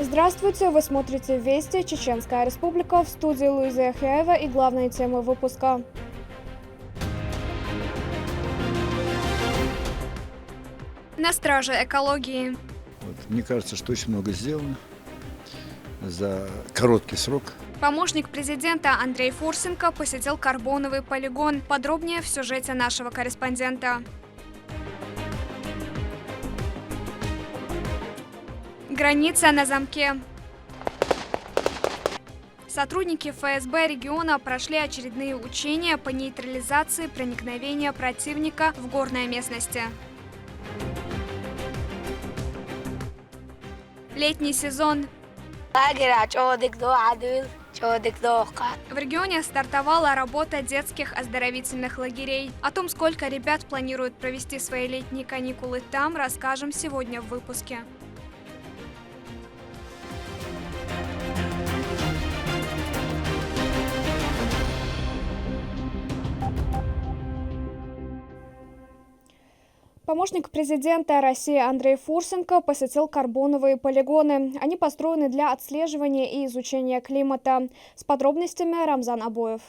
Здравствуйте, вы смотрите «Вести», Чеченская Республика, в студии Луиза Яхяева и главные темы выпуска. На страже экологии. Мне кажется, что очень много сделано за короткий срок. Помощник президента Андрей Фурсенко посетил карбоновый полигон. Подробнее в сюжете нашего корреспондента. Граница на замке. Сотрудники ФСБ региона прошли очередные учения по нейтрализации проникновения противника в горной местности. Летний сезон. В регионе стартовала работа детских оздоровительных лагерей. О том, сколько ребят планируют провести свои летние каникулы там, расскажем сегодня в выпуске. Помощник президента России Андрей Фурсенко посетил карбоновые полигоны. Они построены для отслеживания и изучения климата. С подробностями Рамзан Абоев.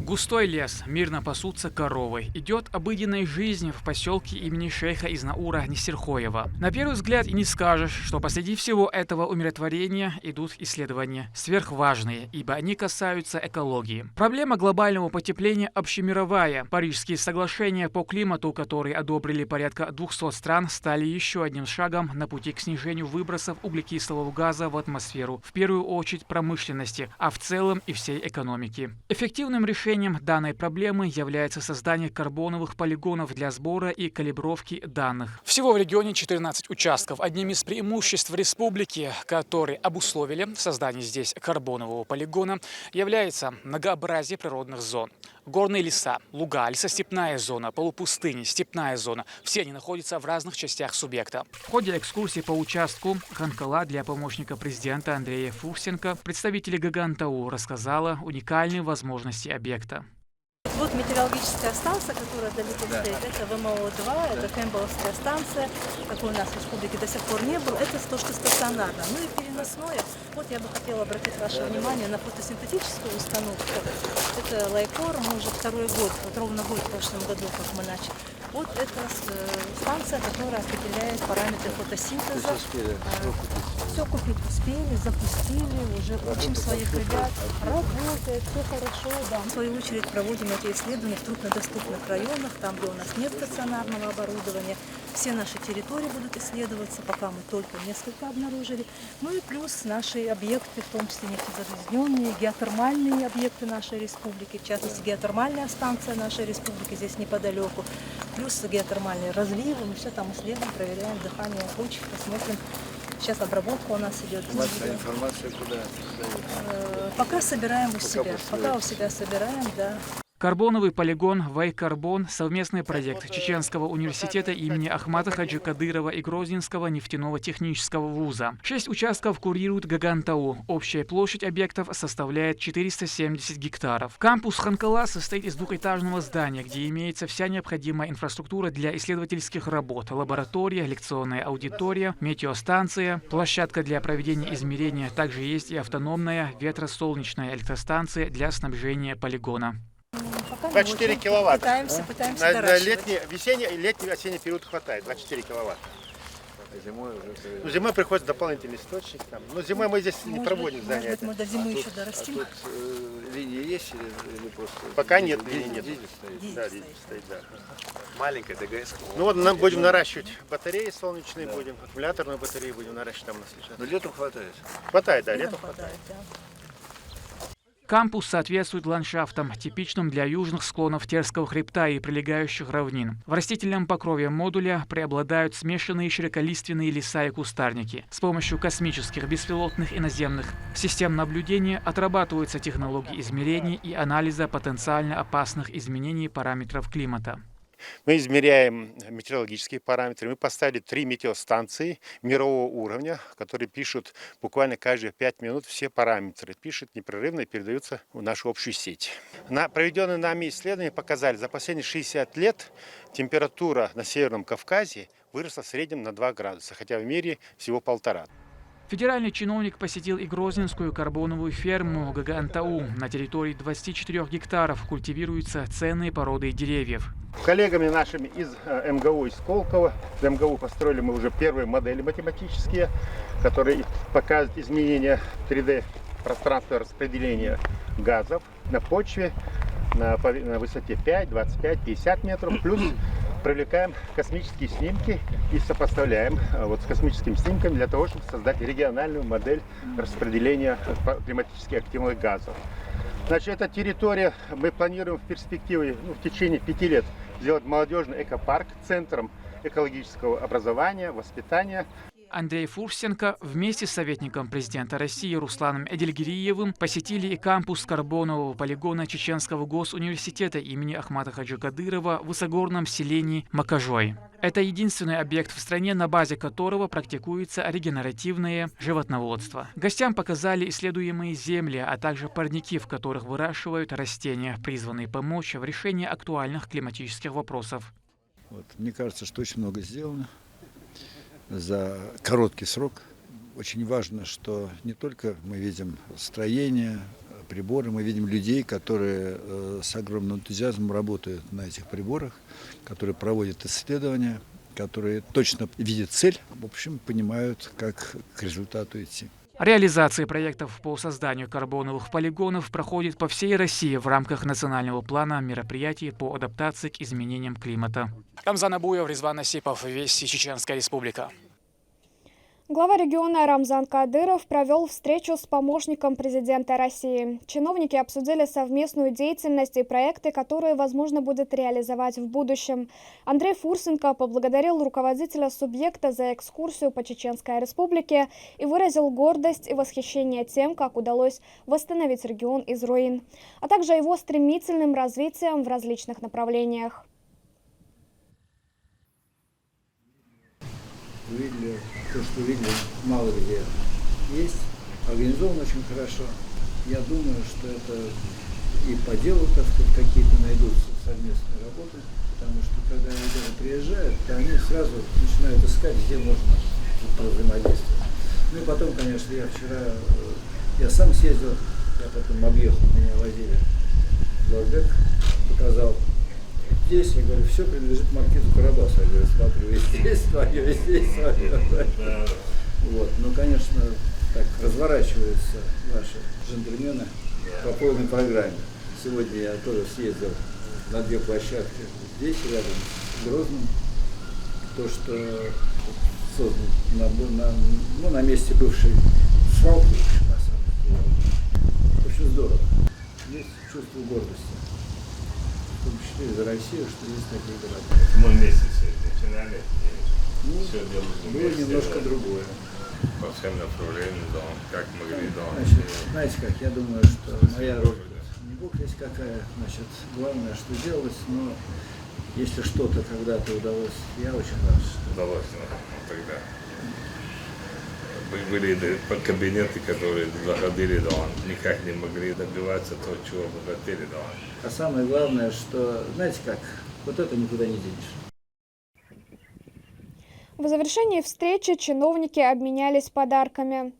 Густой лес, мирно пасутся коровы. Идет обыденная жизнь в поселке имени шейха Изнаура Несерхоева. На первый взгляд и не скажешь, что посреди всего этого умиротворения идут исследования сверхважные, ибо они касаются экологии. Проблема глобального потепления общемировая. Парижские соглашения по климату, которые одобрили порядка 200 стран, стали еще одним шагом на пути к снижению выбросов углекислого газа в атмосферу, в первую очередь промышленности, а в целом и всей экономики. Эффективным решением данной проблемы является создание карбоновых полигонов для сбора и калибровки данных. Всего в регионе 14 участков. Одним из преимуществ республики, которые обусловили создание здесь карбонового полигона, является многообразие природных зон. Горные леса, луга, лесостепная зона, полупустыни, степная зона – все они находятся в разных частях субъекта. В ходе экскурсии по участку Ханкала для помощника президента Андрея Фурсенко представители Гагантау рассказала уникальные возможности объекта. Вот метеорологическая станция, которая далеко стоит, это ВМО-2, это Кэмпбеллская станция, такой у нас в республике до сих пор не было, это то, что стационарно. Ну и переносное, вот я бы хотела обратить ваше внимание на фотосинтетическую установку. Это Лайкор, мы уже второй год, вот ровно год в прошлом году, как мы начали. Вот это станция, которая определяет параметры фотосинтеза. Все купить успели, запустили, уже учим своих ребят, работает, все хорошо, да. В свою очередь проводим эти исследования в труднодоступных районах, там, где у нас нет стационарного оборудования. Все наши территории будут исследоваться, пока мы только несколько обнаружили. Ну и плюс наши объекты, в том числе нефтезагрязненные, геотермальные объекты нашей республики, в частности геотермальная станция нашей республики здесь неподалеку, плюс геотермальные разливы, мы все там исследуем, проверяем дыхание почв, посмотрим. Сейчас обработка у нас идет. Информация куда? Пока собираем у себя. Пока у себя собираем, да. Карбоновый полигон «Вайкарбон» – совместный проект Чеченского университета имени Ахмата Хаджи Кадырова и Грозненского нефтяного технического вуза. 6 участков курирует Гагантау. Общая площадь объектов составляет 470 гектаров. Кампус Ханкала состоит из двухэтажного здания, где имеется вся необходимая инфраструктура для исследовательских работ: лаборатория, лекционная аудитория, метеостанция, площадка для проведения измерения. Также есть и автономная ветро-солнечная электростанция для снабжения полигона. 24 киловатт. Пытаемся на летний, осенний период хватает, 24 киловатт. Зимой уже... Ну, зимой приходится дополнительный источник. Там. Но зимой мы здесь не проводим занятия. Может быть, мы до зимы еще дорастим. линия есть или просто... Пока нет, линии нет. Дизель стоит? Да, дизель стоит, да. Маленькая ДГС. Ну вот нам будем наращивать батареи солнечные, будем, аккумуляторную батарею будем наращивать, там у нас лежат. Но летом хватает? Хватает, да, летом хватает. Да. Кампус соответствует ландшафтам, типичным для южных склонов Терского хребта и прилегающих равнин. В растительном покрове модуля преобладают смешанные широколиственные леса и кустарники. С помощью космических, беспилотных и наземных систем наблюдения отрабатываются технологии измерений и анализа потенциально опасных изменений параметров климата. Мы измеряем метеорологические параметры. Мы поставили 3 метеостанции мирового уровня, которые пишут буквально каждые 5 минут все параметры. Пишут непрерывно и передаются в нашу общую сеть. На проведенные нами исследования показали, за последние 60 лет температура на Северном Кавказе выросла в среднем на 2 градуса, хотя в мире всего 1,5. Федеральный чиновник посетил и грозненскую карбоновую ферму ГГНТУ. На территории 24 гектаров культивируются ценные породы деревьев. Коллегами нашими из МГУ из Сколково, в МГУ построили мы уже первые модели математические, которые показывают изменения 3D пространства распределения газов на почве на высоте 5, 25, 50 метров. Плюс привлекаем космические снимки и сопоставляем вот с космическими снимками для того, чтобы создать региональную модель распределения климатически активных газов. Значит, эта территория, мы планируем в перспективе, в течение 5 лет сделать молодежный экопарк центром экологического образования, воспитания. Андрей Фурсенко вместе с советником президента России Русланом Эдельгириевым посетили и кампус карбонового полигона Чеченского госуниверситета имени Ахмата Хаджи Кадырова в высогорном селении Макажой. Это единственный объект в стране, на базе которого практикуется регенеративное животноводство. Гостям показали исследуемые земли, а также парники, в которых выращивают растения, призванные помочь в решении актуальных климатических вопросов. Вот, мне кажется, что очень много сделано за короткий срок. Очень важно, что не только мы видим строение, приборы, мы видим людей, которые с огромным энтузиазмом работают на этих приборах, которые проводят исследования, которые точно видят цель, в общем, понимают, как к результату идти. Реализация проектов по созданию карбоновых полигонов проходит по всей России в рамках национального плана мероприятий по адаптации к изменениям климата. Рамзан Абуев, Резван Осипов, Вести, Чеченская Республика. Глава региона Рамзан Кадыров провел встречу с помощником президента России. Чиновники обсудили совместную деятельность и проекты, которые возможно будет реализовать в будущем. Андрей Фурсенко поблагодарил руководителя субъекта за экскурсию по Чеченской Республике и выразил гордость и восхищение тем, как удалось восстановить регион из руин, а также его стремительным развитием в различных направлениях. Увидели то, что видели, мало где есть, организовано очень хорошо. Я думаю, что это и по делу, так сказать, какие-то найдутся совместные работы, потому что когда ребята приезжают, то они сразу начинают искать, где можно взаимодействовать. Ну и потом, конечно, я сам съездил, я потом объехал, меня возили в Лорбек, показал. Здесь, я говорю, все принадлежит маркизу Карабасу. Я говорю, смотрю, здесь свое, здесь свое. Вот. Ну, конечно, так разворачиваются наши джентльмены по полной программе. Сегодня я тоже съездил на 2 площадки здесь, рядом с Грозным. То, что создано на месте бывшей свалки, на самом деле. Очень здорово. Есть чувство гордости. В том числе за Россию, что есть такие города. Мы вместе все начинали, и все делали было вместе. немножко другое. По всем направлениям, да, как могли, да. Значит, знаете как, я думаю, что моя роль не бог есть какая, значит, главное, что делалось, но если что-то когда-то удалось, я очень рад, что Удалось, тогда. Были кабинеты, которые заходили, да, никак не могли добиваться того, чего мы хотели, да. А самое главное, что, знаете как, вот это никуда не денешь. В завершении встречи чиновники обменялись подарками.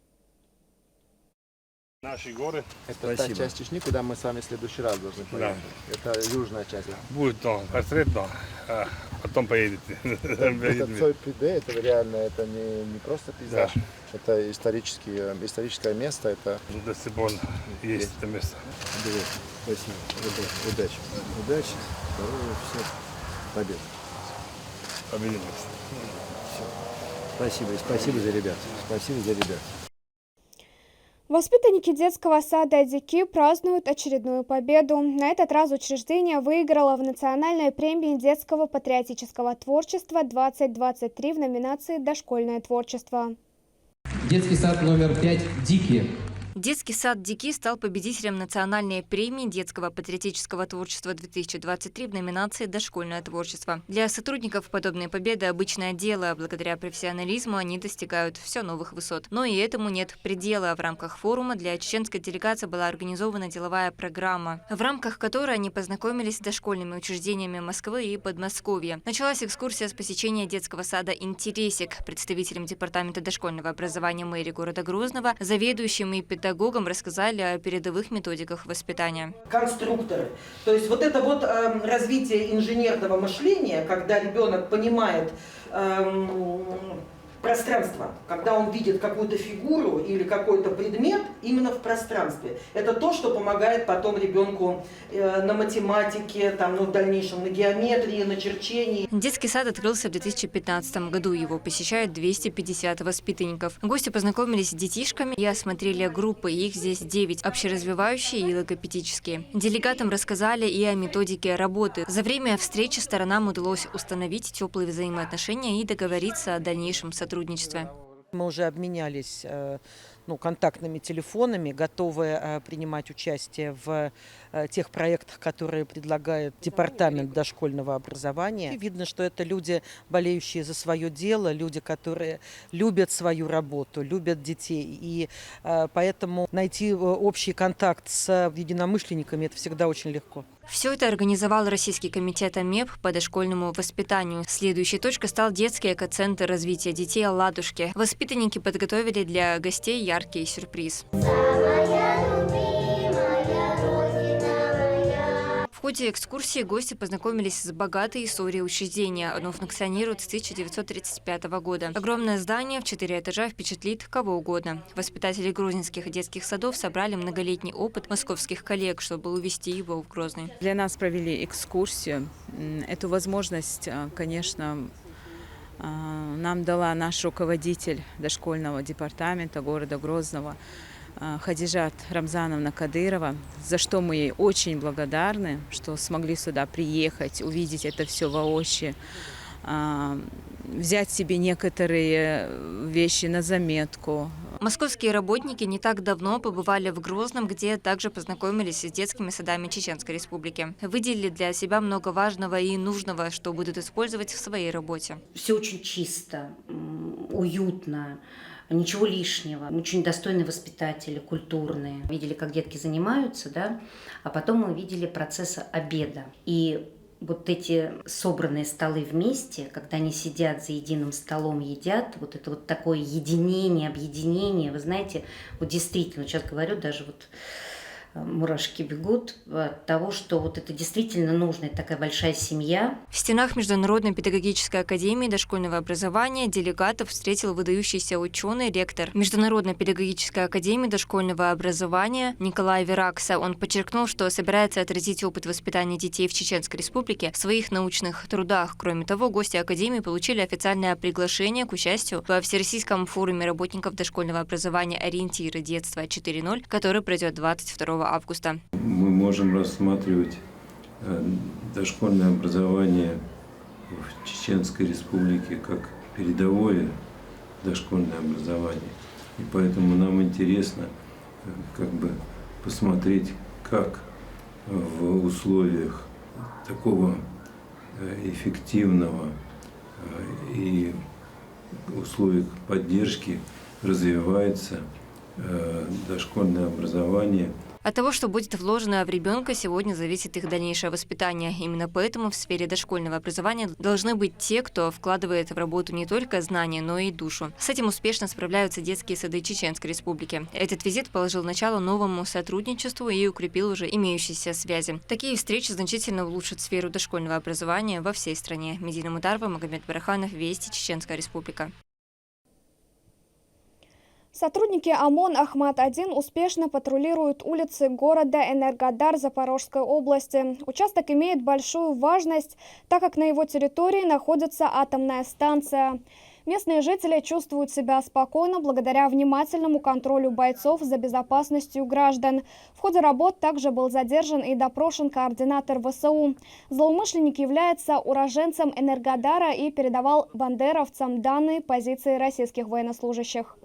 Наши горы. Это та часть Чечни, куда мы с вами в следующий раз должны поехать. Да. Это южная часть. Будет, да, портрет, да, а потом поедете. Это Цой Пиде, это реально, это не просто пейзаж, да. Это историческое место. Это До сих пор есть это место. Спасибо. Удачи. Удачи, здоровья, всех побед. Победим. Спасибо. И спасибо за ребят. Спасибо за ребят. Воспитанники детского сада «Дики» празднуют очередную победу. На этот раз учреждение выиграло в национальной премии детского патриотического творчества 2023 в номинации «Дошкольное творчество». Детский сад номер 5 «Дики». Детский сад «Дики» стал победителем национальной премии детского патриотического творчества 2023 в номинации «Дошкольное творчество». Для сотрудников подобные победы – обычное дело. Благодаря профессионализму они достигают все новых высот. Но и этому нет предела. В рамках форума для чеченской делегации была организована деловая программа, в рамках которой они познакомились с дошкольными учреждениями Москвы и Подмосковья. Началась экскурсия с посещения детского сада «Интересик». Представителям департамента дошкольного образования мэрии города Грозного, заведующим и педагогам рассказали о передовых методиках воспитания. Конструкторы. То есть вот это вот развитие инженерного мышления, когда ребенок понимает пространство, когда он видит какую-то фигуру или какой-то предмет именно в пространстве. Это то, что помогает потом ребенку на математике, в дальнейшем на геометрии, на черчении. Детский сад открылся в 2015 году. Его посещают 250 воспитанников. Гости познакомились с детишками и осмотрели группы. Их здесь 9 – общеразвивающие и логопедические. Делегатам рассказали и о методике работы. За время встречи сторонам удалось установить теплые взаимоотношения и договориться о дальнейшем сотрудничестве. Мы уже обменялись контактными телефонами, готовы принимать участие в тех проектах, которые предлагает департамент дошкольного образования. И видно, что это люди, болеющие за свое дело, люди, которые любят свою работу, любят детей. И поэтому найти общий контакт с единомышленниками – это всегда очень легко. Все это организовал Российский комитет ОМЕП по дошкольному воспитанию. Следующей точкой стал детский экоцентр развития детей «Ладушки». Воспитанники подготовили для гостей яркий сюрприз. В ходе экскурсии гости познакомились с богатой историей учреждения. Оно функционирует с 1935 года. Огромное здание в 4 этажа впечатлит кого угодно. Воспитатели грузинских детских садов собрали многолетний опыт московских коллег, чтобы увезти его в Грозный. Для нас провели экскурсию. Эту возможность, конечно, нам дала наш руководитель дошкольного департамента города Грозного Хадижат Рамзановна Кадырова, за что мы ей очень благодарны, что смогли сюда приехать, увидеть это все воочию, взять себе некоторые вещи на заметку. Московские работники не так давно побывали в Грозном, где также познакомились с детскими садами Чеченской Республики. Выделили для себя много важного и нужного, что будут использовать в своей работе. Все очень чисто, уютно. Ничего лишнего. Очень достойные воспитатели, культурные. Видели, как детки занимаются, да? А потом мы видели процесс обеда. И вот эти собранные столы вместе, когда они сидят за единым столом, едят, вот это вот такое единение, объединение, вы знаете, вот действительно, сейчас говорю, даже вот мурашки бегут от того, что вот это действительно нужно, это такая большая семья. В стенах Международной педагогической академии дошкольного образования делегатов встретил выдающийся ученый, ректор Международной педагогической академии дошкольного образования Николай Веракса. Он подчеркнул, что собирается отразить опыт воспитания детей в Чеченской Республике в своих научных трудах. Кроме того, гости академии получили официальное приглашение к участию во Всероссийском форуме работников дошкольного образования «Ориентиры детства 4.0», который пройдет 22 августа. Мы можем рассматривать дошкольное образование в Чеченской Республике как передовое дошкольное образование. И поэтому нам интересно посмотреть, как в условиях такого эффективного и условиях поддержки развивается дошкольное образование. От того, что будет вложено в ребенка, сегодня зависит их дальнейшее воспитание. Именно поэтому в сфере дошкольного образования должны быть те, кто вкладывает в работу не только знания, но и душу. С этим успешно справляются детские сады Чеченской Республики. Этот визит положил начало новому сотрудничеству и укрепил уже имеющиеся связи. Такие встречи значительно улучшат сферу дошкольного образования во всей стране. Медина Мутарова, Магомед Бараханов, Вести, Чеченская Республика. Сотрудники ОМОН «Ахмат-1» успешно патрулируют улицы города Энергодар Запорожской области. Участок имеет большую важность, так как на его территории находится атомная станция. Местные жители чувствуют себя спокойно благодаря внимательному контролю бойцов за безопасностью граждан. В ходе работ также был задержан и допрошен координатор ВСУ. Злоумышленник является уроженцем Энергодара и передавал бандеровцам данные позиции российских военнослужащих.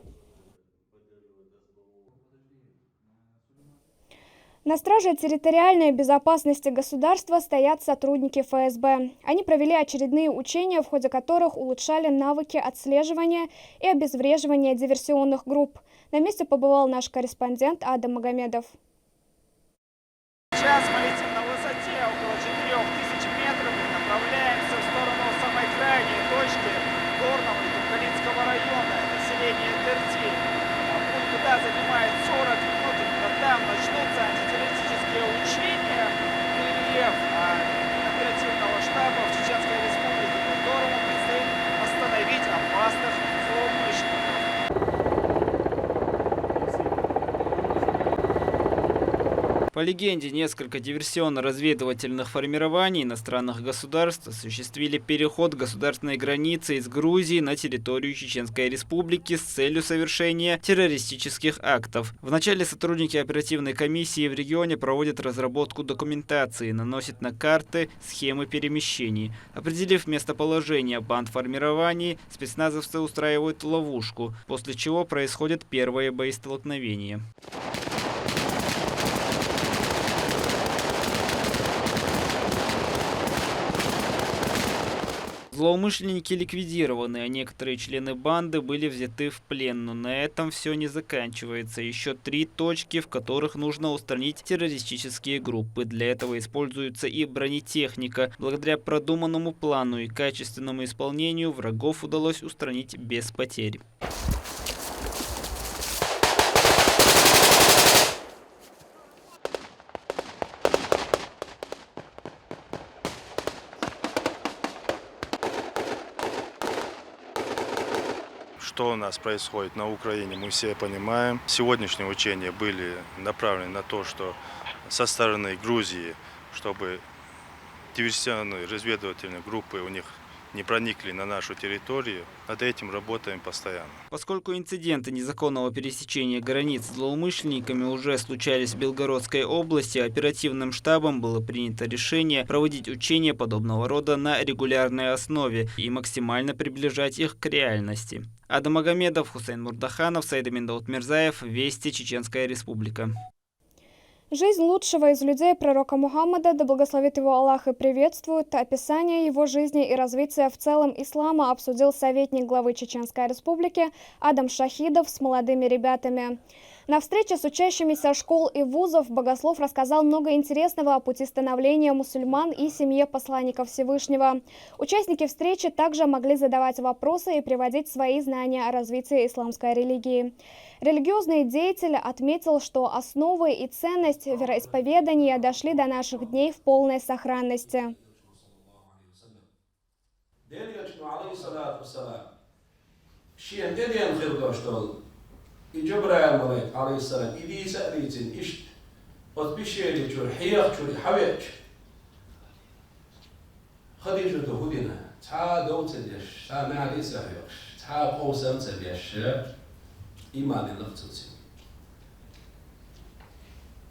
На страже территориальной безопасности государства стоят сотрудники ФСБ. Они провели очередные учения, в ходе которых улучшали навыки отслеживания и обезвреживания диверсионных групп. На месте побывал наш корреспондент Адам Магомедов. Сейчас мы летим на высоте около 4000 метров и направляемся в сторону самой крайней точки Горного и Туркалинского района, населения Тертиль. Путь туда занимает 40 минут, и там начнутся антитеррористические учения, рельеф оперативного штаба в Чеченской Республике, которому предстоит остановить опасных злоумышленников. По легенде, несколько диверсионно-разведывательных формирований иностранных государств осуществили переход государственной границы из Грузии на территорию Чеченской Республики с целью совершения террористических актов. Вначале сотрудники оперативной комиссии в регионе проводят разработку документации, наносят на карты схемы перемещений. Определив местоположение бандформирований, спецназовцы устраивают ловушку, после чего происходит первое боестолкновение. Злоумышленники ликвидированы, а некоторые члены банды были взяты в плен. Но на этом все не заканчивается. Еще 3 точки, в которых нужно устранить террористические группы. Для этого используется и бронетехника. Благодаря продуманному плану и качественному исполнению врагов удалось устранить без потерь. Что у нас происходит на Украине, мы все понимаем. Сегодняшние учения были направлены на то, что со стороны Грузии, чтобы диверсионные разведывательные группы у них не проникли на нашу территорию. Над этим работаем постоянно. Поскольку инциденты незаконного пересечения границ злоумышленниками уже случались в Белгородской области, оперативным штабом было принято решение проводить учения подобного рода на регулярной основе и максимально приближать их к реальности. Адам Магомедов, Хусейн Мурдаханов, Саидамин Даутмирзаев, Вести, Чеченская Республика. Жизнь лучшего из людей пророка Мухаммада, да благословит его Аллах и приветствует, описание его жизни и развития в целом ислама обсудил советник главы Чеченской Республики Адам Шахидов с молодыми ребятами. На встрече с учащимися школ и вузов богослов рассказал много интересного о пути становления мусульман и семье посланников Всевышнего. Участники встречи также могли задавать вопросы и приводить свои знания о развитии исламской религии. Религиозный деятель отметил, что основы и ценность вероисповедания дошли до наших дней в полной сохранности. Jibril Malik aleyhisselam idiyse için iş ot bir şeyle çur hiyak çur havet Khadija da hudina ta dawtadish ta ma'alisa hiyak ta qawsam tabish iman nafsusi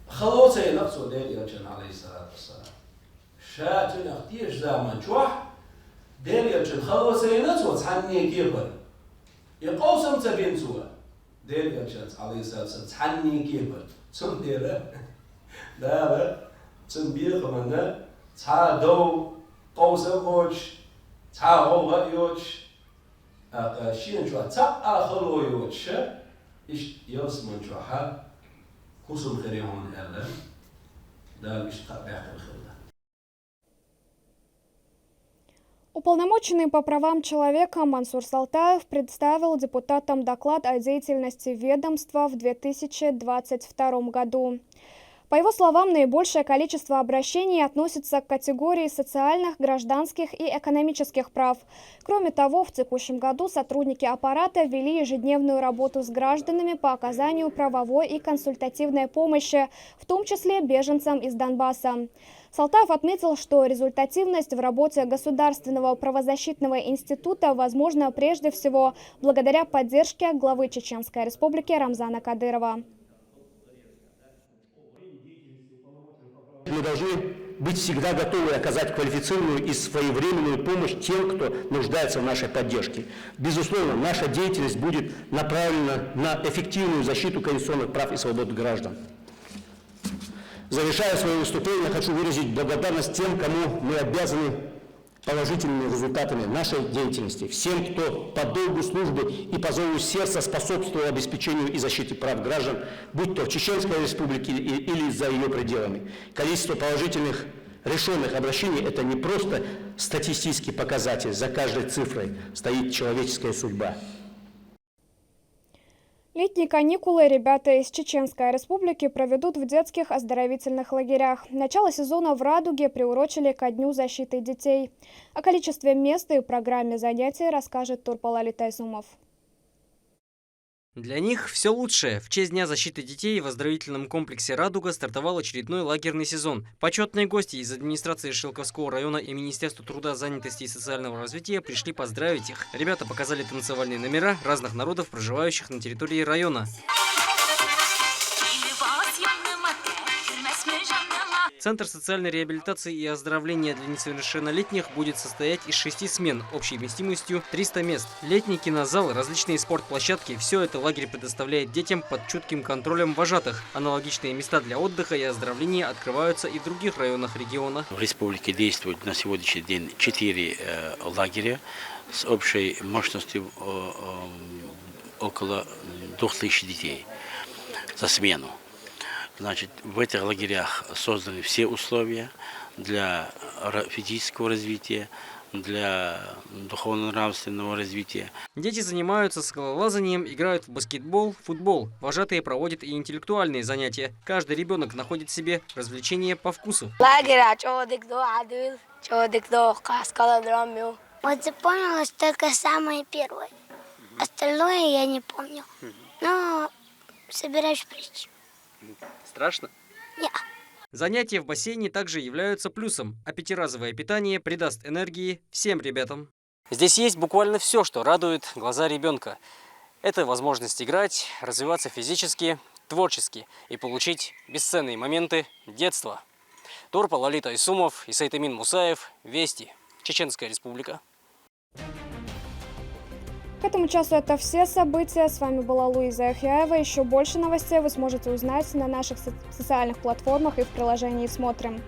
خلوصي نفسه ديل يرجن عليه الصلاة والسلام شاتنا اختيش زمان جوح ديل يرجن خلوصي نفسه تحني كيبر يقوسم تبين سوا ديل يرجن عليه الصلاة والسلام تحني كيبر تم ديره لا تم بيق منه تا دو قوسم هوش تا هو يوش شين جوا تا آخلو يوش إيش يوسمن جوها خصوصا خيرهم الأعلام ده مش قابع الخير. Уполномоченный по правам человека Мансур Салтаев представил депутатам доклад о деятельности ведомства в 2022 году. По его словам, наибольшее количество обращений относится к категории социальных, гражданских и экономических прав. Кроме того, в текущем году сотрудники аппарата вели ежедневную работу с гражданами по оказанию правовой и консультативной помощи, в том числе беженцам из Донбасса. Салтаев отметил, что результативность в работе Государственного правозащитного института возможна прежде всего благодаря поддержке главы Чеченской Республики Рамзана Кадырова. Мы должны быть всегда готовы оказать квалифицированную и своевременную помощь тем, кто нуждается в нашей поддержке. Безусловно, наша деятельность будет направлена на эффективную защиту конституционных прав и свобод граждан. Завершая свое выступление, хочу выразить благодарность тем, кому мы обязаны положительными результатами нашей деятельности. Всем, кто по долгу службы и по зову сердца способствовал обеспечению и защите прав граждан, будь то в Чеченской Республике или за ее пределами. Количество положительных решенных обращений – это не просто статистический показатель. За каждой цифрой стоит человеческая судьба. Летние каникулы ребята из Чеченской Республики проведут в детских оздоровительных лагерях. Начало сезона в Радуге приурочили ко Дню защиты детей. О количестве мест и программе занятий расскажет Турпалали Тайсумов. Для них все лучшее. В честь Дня защиты детей в оздоровительном комплексе «Радуга» стартовал очередной лагерный сезон. Почетные гости из администрации Шелковского района и Министерства труда, занятости и социального развития пришли поздравить их. Ребята показали танцевальные номера разных народов, проживающих на территории района. Центр социальной реабилитации и оздоровления для несовершеннолетних будет состоять из 6 смен, общей вместимостью 300 мест. Летний кинозал, различные спортплощадки – все это лагерь предоставляет детям под чутким контролем вожатых. Аналогичные места для отдыха и оздоровления открываются и в других районах региона. В республике действует на сегодняшний день 4 лагеря с общей мощностью около 2000 детей за смену. Значит, в этих лагерях созданы все условия для физического развития, для духовно-нравственного развития. Дети занимаются скалолазанием, играют в баскетбол, футбол. Вожатые проводят и интеллектуальные занятия. Каждый ребенок находит себе развлечения по вкусу. Вот запомнилось только самое первое. Остальное я не помню. Но собираюсь прийти. Страшно? Нет. Занятия в бассейне также являются плюсом, а пятиразовое питание придаст энергии всем ребятам. Здесь есть буквально все, что радует глаза ребенка. Это возможность играть, развиваться физически, творчески и получить бесценные моменты детства. Турпалали Тайсумов и Сайтамин Мусаев. Вести. Чеченская Республика. К этому часу это все события. С вами была Луиза Ахяева. Еще больше новостей вы сможете узнать на наших социальных платформах и в приложении «Смотрим».